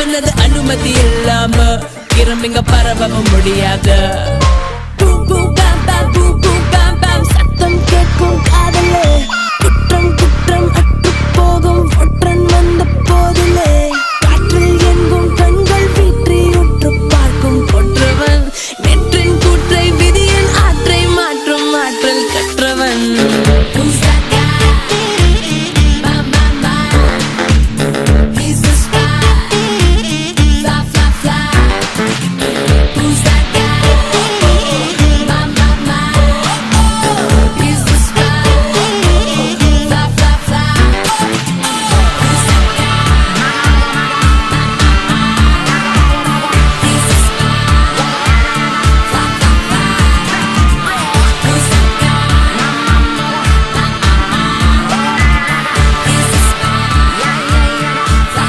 இவனது அனுமதி இல்லாம கிரமிங்க பரவவும் முடியாது. சத்தம் கேட்கும் காதலே குற்றம் குற்றம் அற்று போகும் ஒற்றன் வந்த போதில்